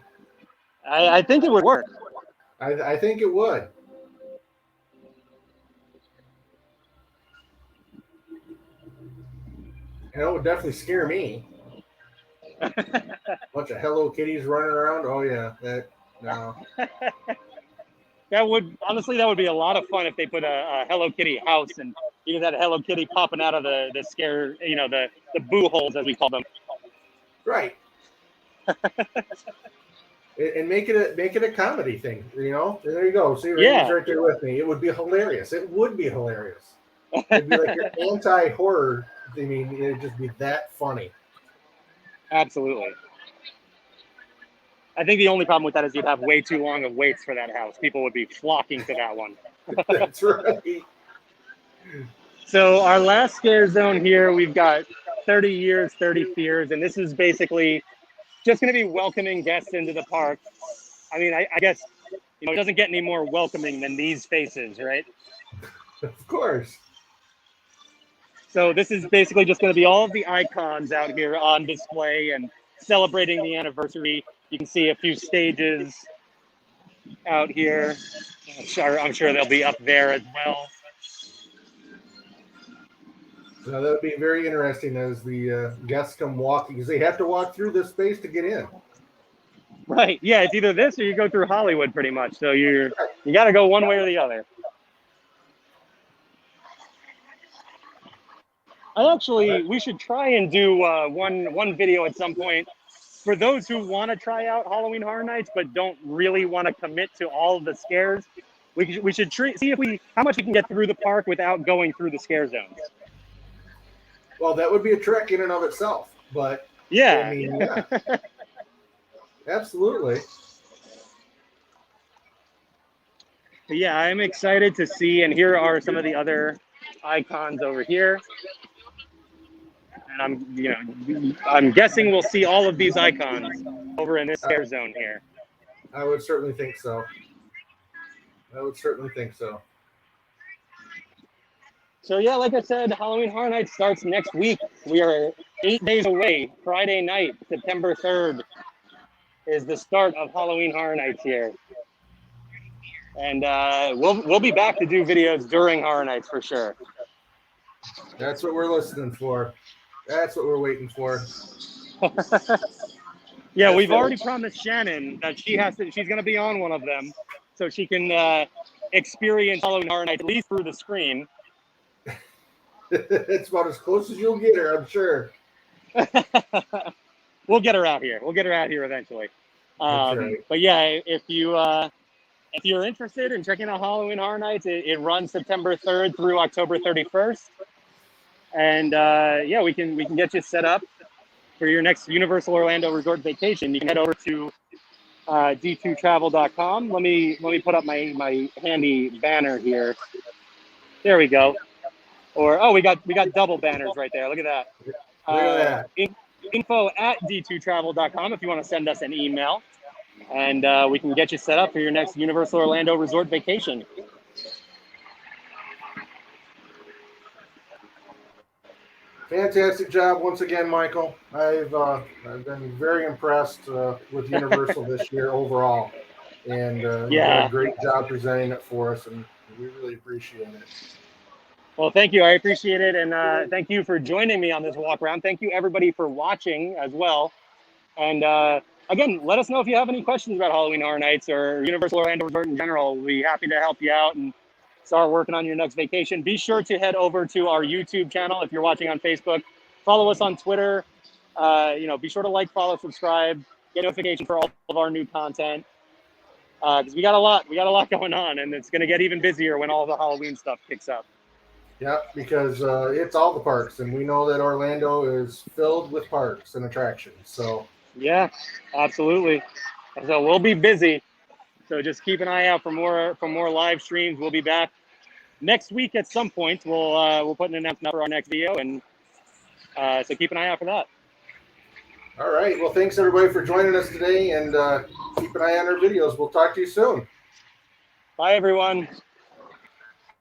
I think it would work. I think it would. And it would definitely scare me. Bunch of Hello Kitties running around. Oh yeah, no. That would be a lot of fun if they put a Hello Kitty house and you just had a Hello Kitty popping out of the scare, the boo holes as we call them. Right. And make it a comedy thing, There you go. See, Randy's right there with me. It would be hilarious. It would be hilarious. It'd be like your anti-horror. I mean, it'd just be that funny. Absolutely. I think the only problem with that is you'd have way too long of waits for that house. People would be flocking to that one. That's right. So our last scare zone here, we've got 30 Years, 30 Fears, and this is basically just going to be welcoming guests into the park. I mean, I guess, it doesn't get any more welcoming than these faces, right? Of course. So this is basically just going to be all of the icons out here on display and celebrating the anniversary. You can see a few stages out here. I'm sure they'll be up there as well. So that'll be very interesting as the guests come walking, because they have to walk through this space to get in. Right. Yeah, it's either this or you go through Hollywood pretty much. So you got to go one way or the other. We should try and do one video at some point for those who want to try out Halloween Horror Nights but don't really want to commit to all of the scares. We should see how much we can get through the park without going through the scare zones. Well, that would be a trek in and of itself, but yeah, I mean, yeah. Absolutely. Yeah, I'm excited to see, and here are some of the other icons over here. And I'm guessing we'll see all of these icons over in this scare zone here. I would certainly think so. So yeah, like I said, Halloween Horror Nights starts next week. We are 8 days away. Friday night, September 3rd, is the start of Halloween Horror Nights here. And we'll be back to do videos during Horror Nights for sure. That's what we're listening for. That's what we're waiting for. Yeah, we've already promised Shannon that she's going to be on one of them, so she can experience Halloween Horror Nights at least through the screen. It's about as close as you'll get her, I'm sure. We'll get her out here. We'll get her out here eventually. Right. But yeah, if you're interested in checking out Halloween Horror Nights, it runs September 3rd through October 31st. And yeah, we can get you set up for your next Universal Orlando Resort vacation. You can head over to d2travel.com. Let me put up my handy banner here. There we go. Or we got double banners right there. Look at that. Look at that. info@d2travel.com if you want to send us an email, and we can get you set up for your next Universal Orlando Resort vacation. Fantastic job once again, Michael. I've been very impressed with Universal this year overall, and you did a great job presenting it for us, and we really appreciate it. Well, thank you. I appreciate it, and thank you for joining me on this walk around. Thank you, everybody, for watching as well. And again, let us know if you have any questions about Halloween Horror Nights or Universal Orlando Resort in general. We'll be happy to help you out and start working on your next vacation. Be sure to head over to our YouTube channel if you're watching on Facebook. Follow us on Twitter. Be sure to like, follow, subscribe, get notification for all of our new content. Because we got a lot going on, and it's going to get even busier when all the Halloween stuff kicks up. Yeah, because it's all the parks, and we know that Orlando is filled with parks and attractions. So yeah, absolutely. So we'll be busy. So just keep an eye out for more live streams. We'll be back next week at some point. We'll put an announcement for our next video, and so keep an eye out for that. All right. Well, thanks everybody for joining us today, and keep an eye on our videos. We'll talk to you soon. Bye, everyone.